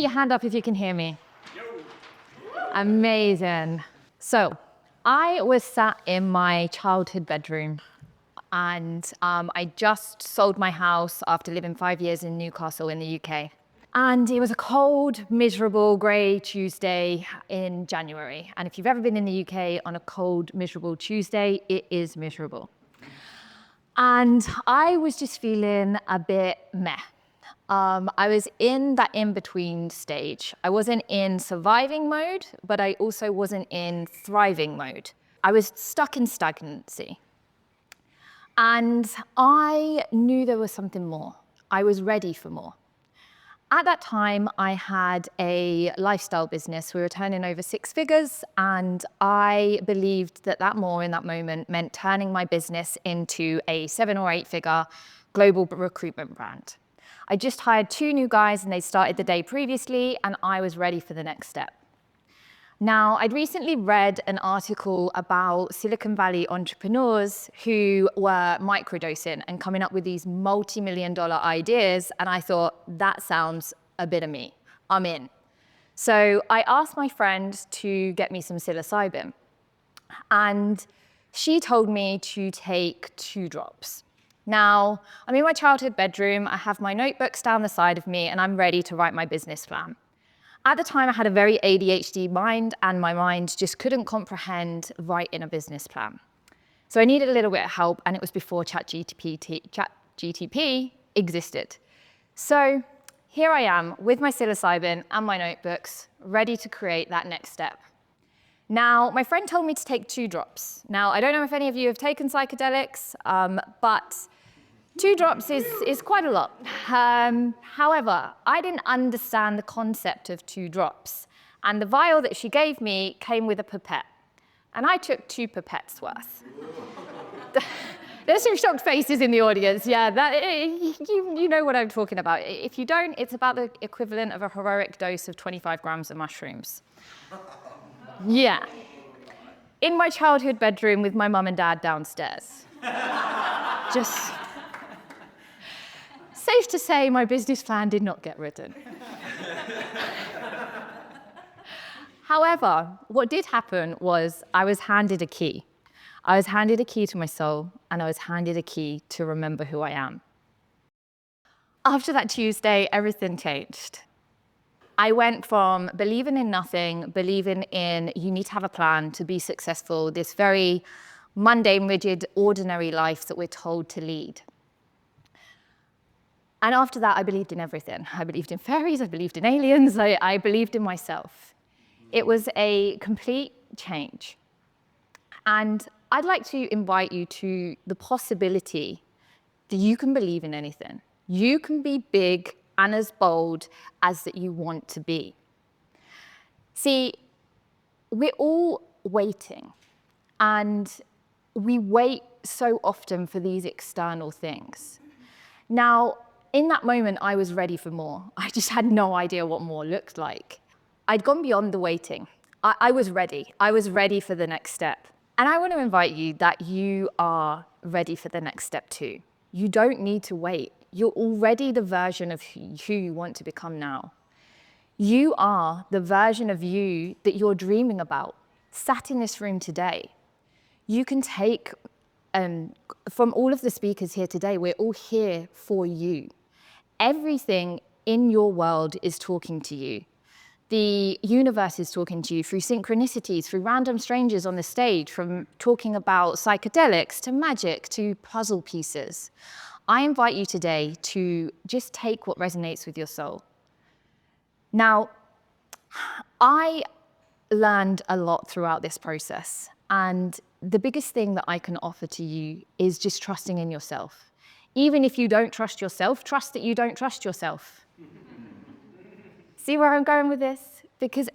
your hand up if you can hear me. Amazing. So I was sat in my childhood bedroom, and I just sold my house after living 5 years in Newcastle in the UK. And it was a cold, miserable, grey Tuesday in January. And if you've ever been in the UK on a cold, miserable Tuesday, it is miserable. And I was just feeling a bit meh. I was in that in-between stage. I wasn't in surviving mode, but I also wasn't in thriving mode. I was stuck in stagnancy. And I knew there was something more. I was ready for more. At that time, I had a lifestyle business. We were turning over 6 figures, and I believed that more in that moment meant turning my business into a 7 or 8 figure global recruitment brand. I just hired 2 new guys, and they started the day previously, and I was ready for the next step. Now, I'd recently read an article about Silicon Valley entrepreneurs who were microdosing and coming up with these multi-million-dollar ideas, and I thought, that sounds a bit of me. I'm in. So I asked my friend to get me some psilocybin, and she told me to take 2 drops. Now, I'm in my childhood bedroom, I have my notebooks down the side of me, and I'm ready to write my business plan. At the time, I had a very ADHD mind, and my mind just couldn't comprehend writing a business plan. So I needed a little bit of help, and it was before ChatGPT existed. So here I am with my psilocybin and my notebooks, ready to create that next step. Now, my friend told me to take 2 drops. Now, I don't know if any of you have taken psychedelics, but 2 drops is quite a lot. However, I didn't understand the concept of 2 drops. And the vial that she gave me came with a pipette. And I took 2 pipettes worth. There's some shocked faces in the audience. Yeah, you know what I'm talking about. If you don't, it's about the equivalent of a heroic dose of 25 grams of mushrooms. Yeah. In my childhood bedroom with my mum and dad downstairs. Just safe to say my business plan did not get written. However, what did happen was I was handed a key. I was handed a key to my soul, and I was handed a key to remember who I am. After that Tuesday, everything changed. I went from believing in nothing, believing in you need to have a plan to be successful, this very mundane, rigid, ordinary life that we're told to lead. And after that, I believed in everything. I believed in fairies, I believed in aliens, I believed in myself. It was a complete change. And I'd like to invite you to the possibility that you can believe in anything. You can be big and as bold as that you want to be. See, we're all waiting, and we wait so often for these external things. Now, in that moment, I was ready for more. I just had no idea what more looked like. I'd gone beyond the waiting. I was ready. I was ready for the next step. And I want to invite you that you are ready for the next step too. You don't need to wait. You're already the version of who you want to become now. You are the version of you that you're dreaming about, sat in this room today. You can take, from all of the speakers here today, we're all here for you. Everything in your world is talking to you. The universe is talking to you through synchronicities, through random strangers on the stage, from talking about psychedelics to magic to puzzle pieces. I invite you today to just take what resonates with your soul. Now, I learned a lot throughout this process, and the biggest thing that I can offer to you is just trusting in yourself. Even if you don't trust yourself, trust that you don't trust yourself. See where I'm going with this? Because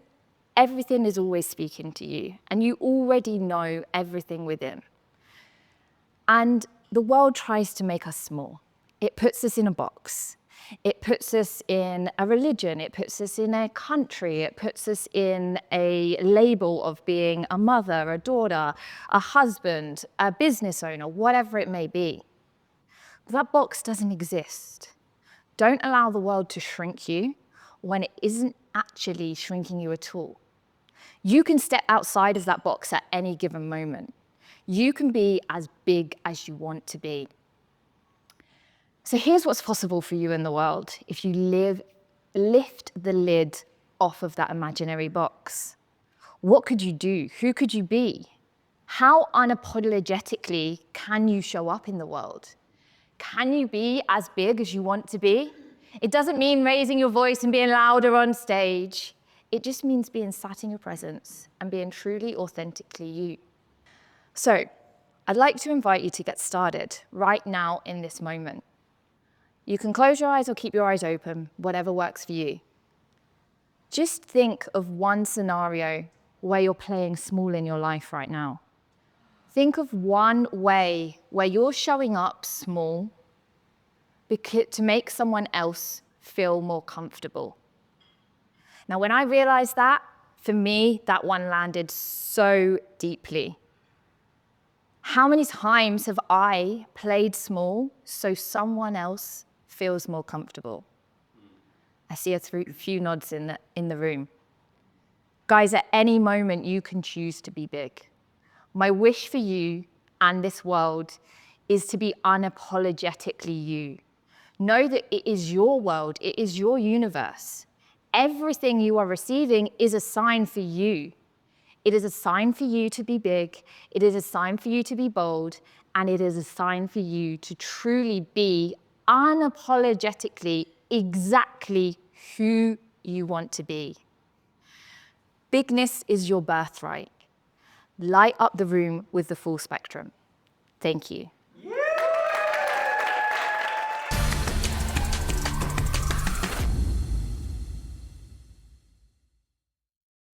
everything is always speaking to you, and you already know everything within. And the world tries to make us small. It puts us in a box. It puts us in a religion. It puts us in a country. It puts us in a label of being a mother, a daughter, a husband, a business owner, whatever it may be. That box doesn't exist. Don't allow the world to shrink you when it isn't actually shrinking you at all. You can step outside of that box at any given moment. You can be as big as you want to be. So here's what's possible for you in the world if you lift the lid off of that imaginary box. What could you do? Who could you be? How unapologetically can you show up in the world? Can you be as big as you want to be? It doesn't mean raising your voice and being louder on stage. It just means being sat in your presence and being truly, authentically you. So, I'd like to invite you to get started right now in this moment. You can close your eyes or keep your eyes open, whatever works for you. Just think of one scenario where you're playing small in your life right now. Think of one way where you're showing up small to make someone else feel more comfortable. Now, when I realized that, for me, that one landed so deeply. How many times have I played small so someone else feels more comfortable? I see a few nods in the room. Guys, at any moment, you can choose to be big. My wish for you and this world is to be unapologetically you. Know that it is your world, it is your universe. Everything you are receiving is a sign for you. It is a sign for you to be big, it is a sign for you to be bold, and it is a sign for you to truly be unapologetically exactly who you want to be. Bigness is your birthright. Light up the room with the full spectrum. Thank you.